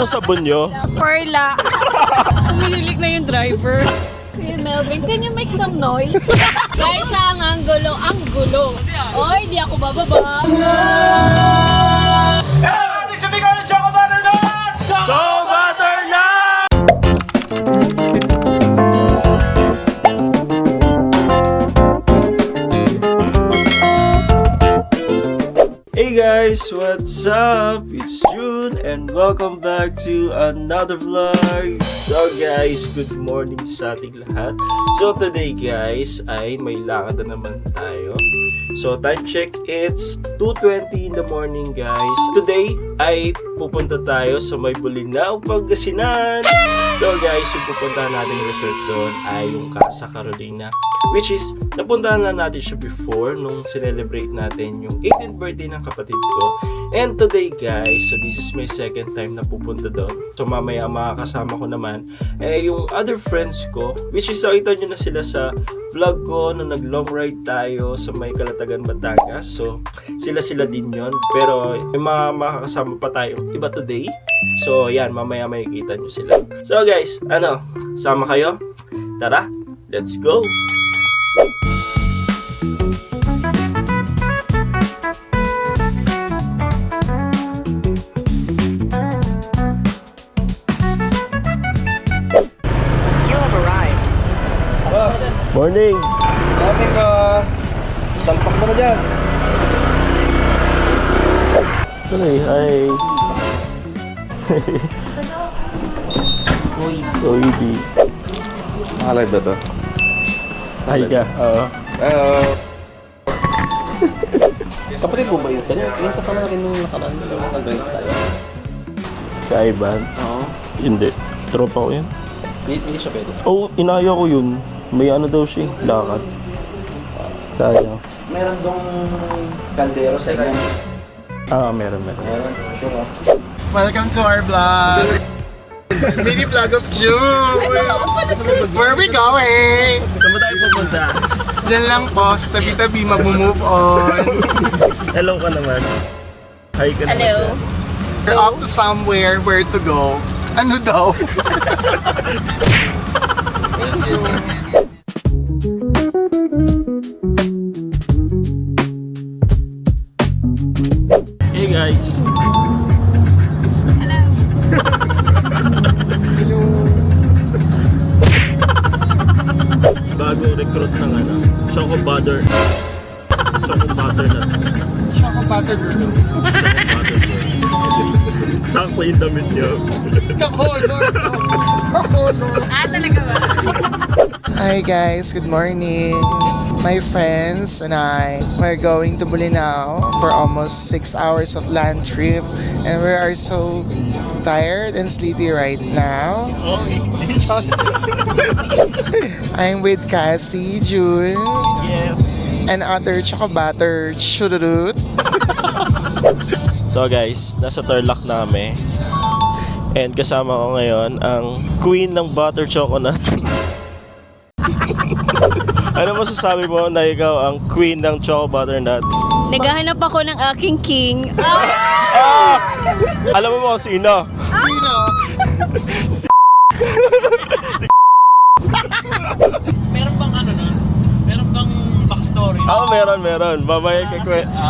po sabon nyo? Perla. Humililik na yung driver. Kuya Melvin, can you make some noise? Kahit sa ang gulo. Oy, di ako bababa. Ating sumigaw ng Choco Butternut! Choco Butternut! Hey guys, what's up? It's June and welcome back to another vlog. So guys, good morning sa ating lahat. So today guys, ay may lakad na naman tayo. So time check, it's 2:20 in the morning guys. Today ay pupunta tayo sa may Bolinao, Pangasinan. So guys, yung pupuntahan natin yung resort doon ay yung Casa Carolina, which is napuntahan na natin siya before nung celebrate natin yung 18th birthday ng kapatid ko. And today guys, so this is my second time na pupunta doon. So mamaya makakasama ko naman yung other friends ko, which is nakita nyo na sila sa vlog ko nung nag-long ride tayo sa may Calatagan, Batangas. So sila din yon. Pero may mga makakasama pa tayong iba today. So yan, mamaya makikita nyo sila. So guys, sama kayo? Tara, let's go! Morning! Morning, boss! Salpak mo na dyan! Hi! Uy, di. Nakalive ba to? Hi ka. Oo. Hello! Kapatid mo ba yun? Yung kasama natin nung nakaraan nung nag-drive tayo? Si Ivan? Oo. Hindi. Tropa ko yun. Hindi siya pwede. Oh, inaya ko yun. May daw siya. Lakad. Sayang. Meron dong kaldero sa inyo. Meron. Meron? Sure ah. Welcome to our vlog! Mini vlog of June! Where are we going? Saan ba tayo pupunta? Diyan lang po, sa tabi-tabi, mag-move on. Hello ka naman. Hi ka naman. Hello. We're off to somewhere, where to go. Ano daw? Thank you. Hey guys. Bagong recruit ng Choco Butternut. Choco butter girl. Sakto yung damit niyo. Sa color. Sa color. Talaga ba? Hi guys, good morning. My friends and I were going to Bolinao for almost 6 hours of land trip, and we are so tired and sleepy right now. I'm with Cassie, June, Yes. and other Choco Butter Chururut. So guys, nasa Tarlac na kami. And kasama ko ngayon ang queen ng butter chocolate. Ano masasabi mo na ikaw ang queen ng Choco Butternut? Naghahanap ako ng aking king. Alam mo kung sino? Sino? Meron bang nun? Meron bang backstory? Meron. Mamaya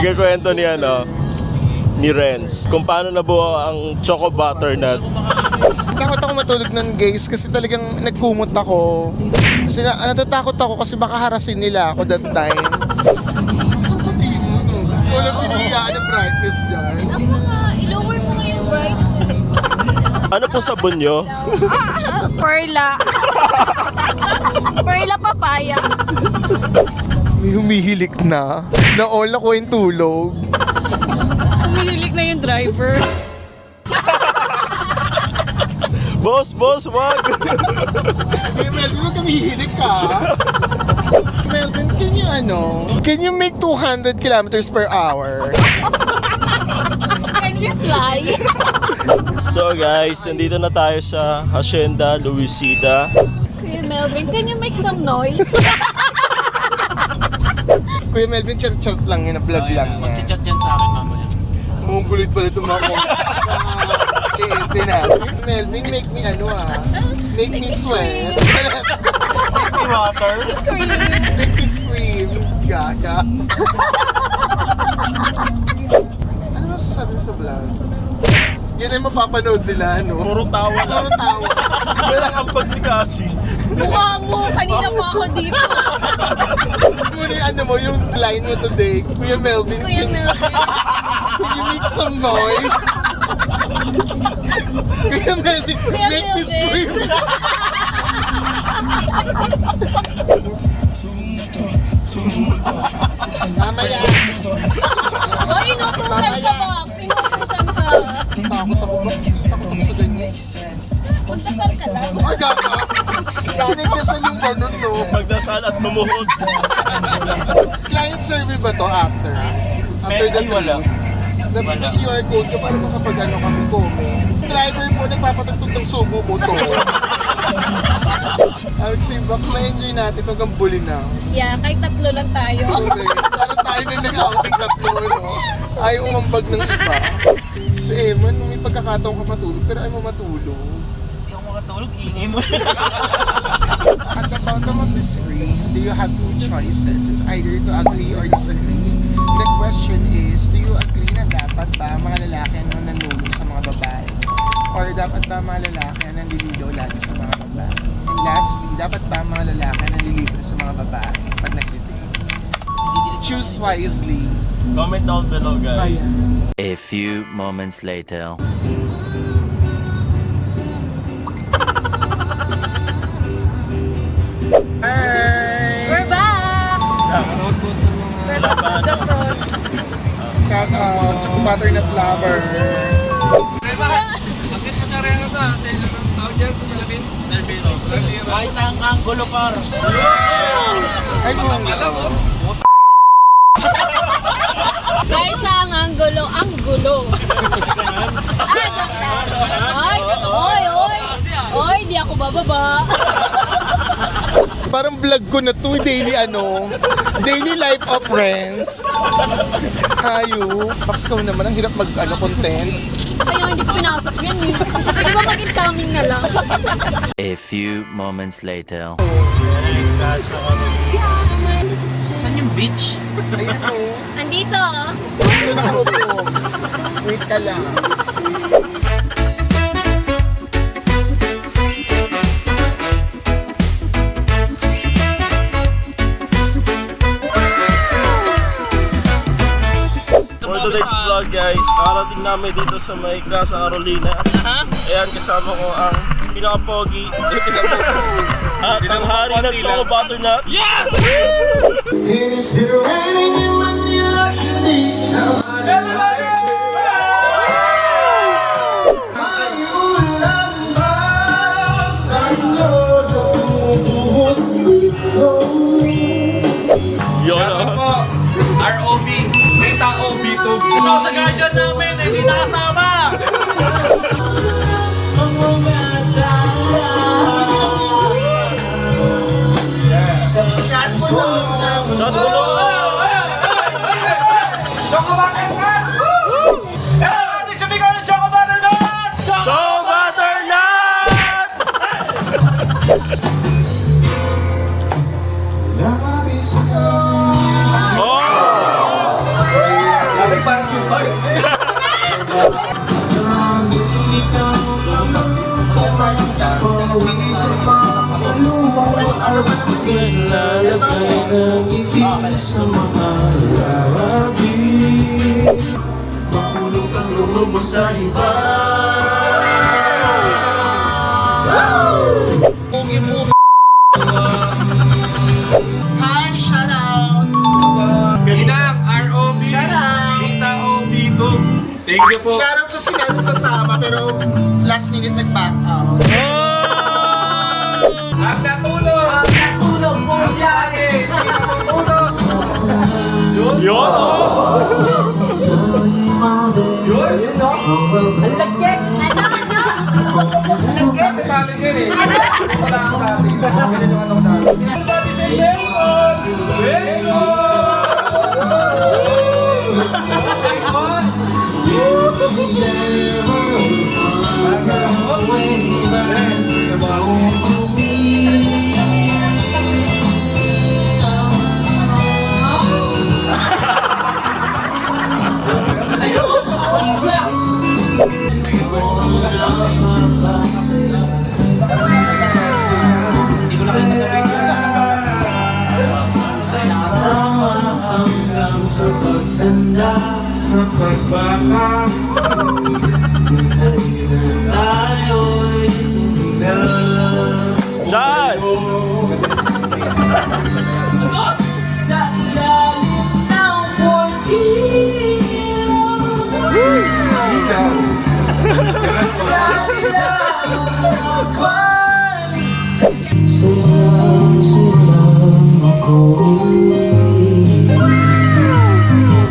ikakwento ni ni Renz kung paano nabuo ang Choco Butternut. Takot ako matulog nun guys kasi talagang nagkumot ako. Kasi natatakot ako kasi baka harasin nila ako that time. Sa puti mo, no? Walang piniyaan ng brightness dyan. Ako nga, i-lower mo nga yung brightness. Ano po sabon nyo? Perla. Perla papaya. May humihilik na. Na-all ako yung tulog. Humililik na yung driver. Boss, wag! Hey Melvin, huwag kang hihilik ka. Melvin, can you make 200 kilometers per hour? Can you fly? So guys, nandito na tayo sa Hacienda Luisita. Kuya Melvin, can you make some noise? Kuya Melvin, charot lang yun, vlog lang yan. Mag-chat yan sa akin mamaya. Mukhang kulit pala itong mga liit. din Melvin, make me make me sweat. May water. Make me scream. Gaga. Ano masasabi mo sa vlog? Yan ay mapapanood nila, no? Puro tawa lang. Puro tawa. Walang ampag ni Cassie. Mukha mo, kanina pa ako dito. Muna yung ano mo, yung line mo today, Kuya Melvin, Kuya Melvin. can you make some noise? Kuya Melvin, Kuya make me Melvin. scream. Mamaya, Oy, inutusan ka ba? Inutusan ka. takot ako sa ganyan. Puntasal ka lang. Ay, gaga. Sinigkasan yung ganun, no? Pagdasal at lumuhod. Client survey ba to after? After the Ay, wala. Wala. QR code ko para makapag ano kami comment. Driver mo, nagpapatugtog ng subo mo to. I would say, Box, ma-enjoy natin hanggang buli na. Yeah, kahit tatlo lang tayo. Correct. Parang tayo na nag-outing tatlo, no? Ayaw umambag ng iba. So, Eman, may pagkakataon ka matulog, pero ayaw mo matulog. Hindi ako makatulog. Ingay mo. At the bottom of the screen, do you have two choices? It's either to agree or disagree. The question is, do you agree na dapat ba mga lalaki ang nanunulo sa mga babae? Or dapat ba mga lalaki ang nanliligaw lagi sa mga babae? And lastly, dapat ba mga lalaki ang nanlilibre sa mga babae pag nag-date? Choose wisely. Comment down below, guys. Ayan. A few moments later. We're back! We're back to the cross. Shout out, butternut lover. Akit mo sa rero na. Sa ilang tao dyan sa salamin. Kahit sa anggulo par. Ay, mo. Kahit sa ang gulo, ang gulo. Joke lang. Oy, di ako bababa. Parang vlog ko na to, daily daily life of friends. Hayo. Pax, naman, ang hirap content. Kaya hindi ko pinasok yan eh. Di ba mag-incoming na lang? A few moments later. Saan yung beach? Ayan o. Andito. Ito nakaupo. Wait ka lang. For today's vlog guys, nakarating namin dito sa may Casa Carolina. Ayan, kasama ko ang pinaka-pogi at ang hari ng Choco Butternut. Yes! Yun o. ROB. Rita OB2. Ito sa guardian namin. Hindi nakasama. Chat mo lang. Shot mo na. Choco Butternut! Ating sumigaw ng Choco Butternut! Choco Butternut! Oh! Labay parang yung boys. Lalagay ng ngiti sa mga larabi. Makulong ang loob mo sa iba. Hi, shout out. Ginang ROB. Rita OB2. Thank you po. Shout out sa sinabi sa sama pero last minute nag-back out. Ang natulog! Ang natulog po biyahe! Natulog! Yun! Yun o! Yun! Yun o! Ang lagkit! Ang lagkit! Talig yun eh! Wala ang talig. Ganun yung ano talig. Everybody say Bacon! Bacon! Hanggang sa pagtanda, sa pagbata, tayo'y saan? Sa ilalim ng portillo, sa ilalim ng buwan, silang ako.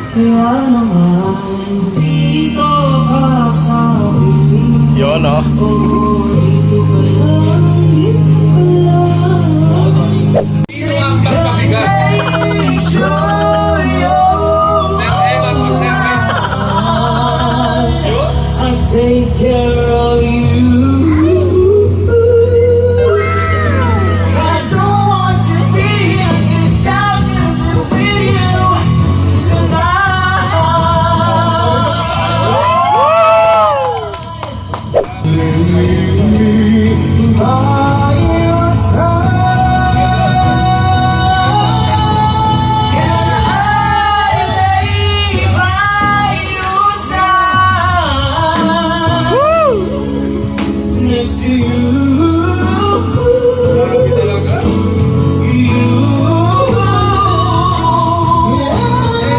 Kaya naman dito ka sa piling. Yun o. Sino ang pagpabigat? I'll take care of you. I don't want to be inside with you tonight. By your side, and I lay by your side. Next to you.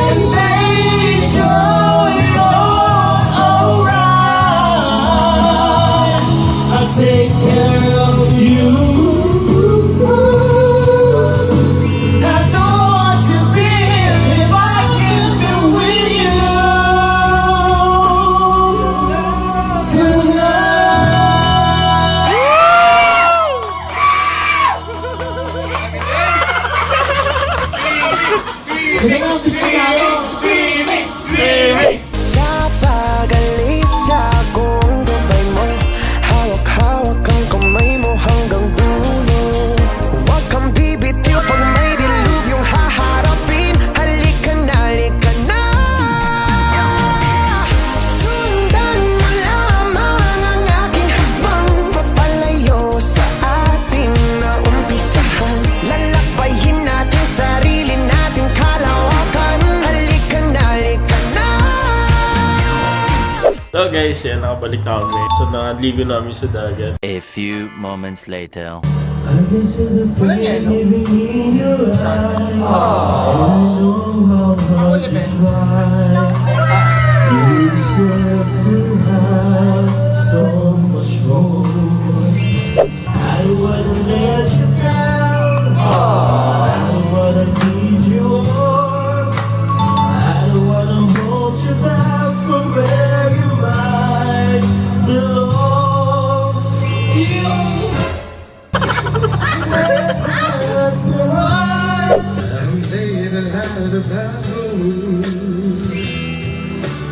And make sure you're alright. I'll take care of you. I don't want to be here if I can't be with you Sa pag-alis akong gabay mo, hawak-hawak ang kamay mo hanggang dulo. Huwag kang bibitiw pag may dilubyong haharapin. Halika na. Sundan mo lamang ang aking habang papalayo sa ating naumpisahan. Lalakbayin natin sarili nating kalawakan. Halika na. So guys, yan, nakabalik na kami. So nakaligo namin sa dagat. A few moments later.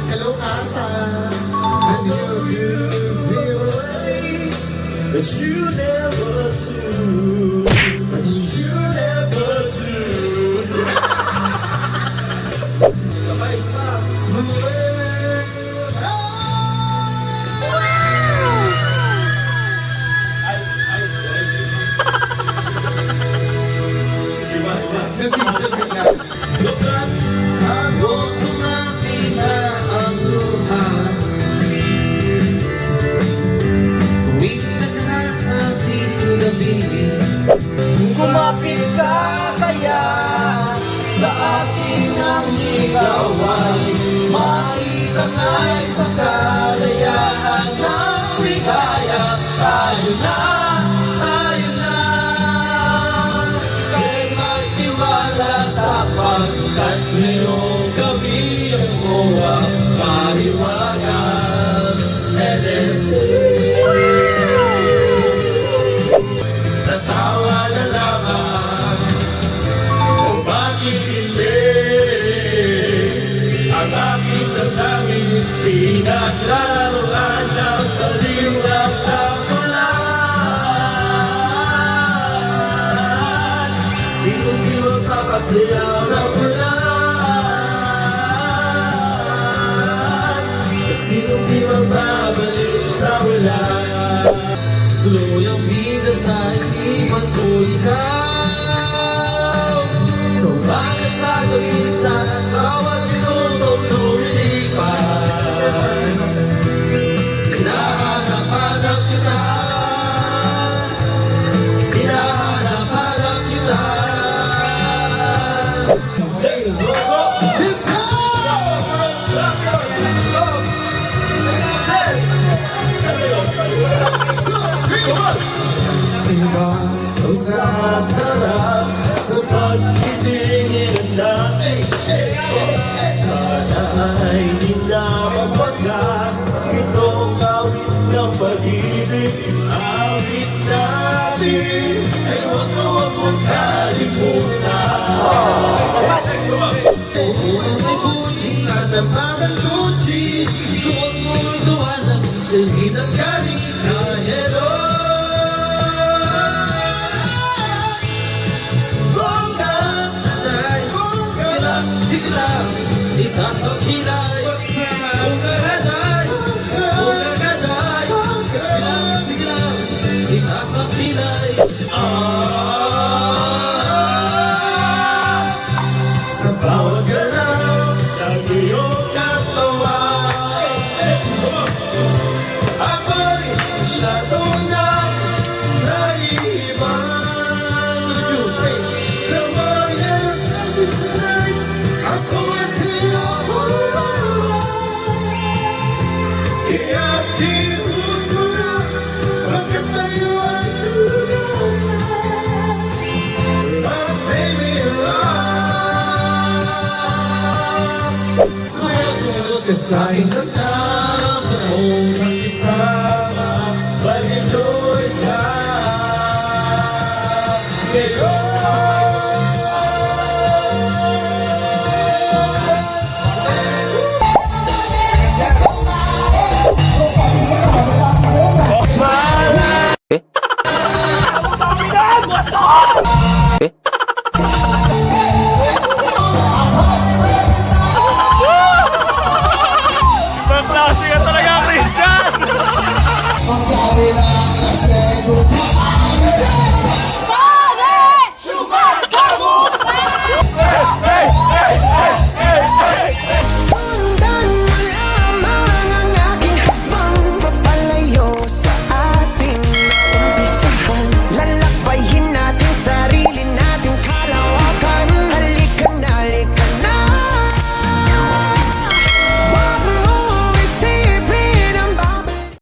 Hello, Asa. I knew you'd be away, but you never do. Tuwing naghahati ng gabi, Tuloy ang vida sa isipan ko ikaw. So bakit sa kabisan at bawat minutong lumilipas, hinahanap-hanap kita, hinahanap-hanap kita. Let's go! Let's go! Sasarap sa pagtitingin natin. Sana ay di na mapagas itong awit ng pag-ibig. Awit natin ay huwag na huwag mong kalimutan. May Gucci at ang parang Gucci, suot mo ito ang dalhin ang galing ikaw.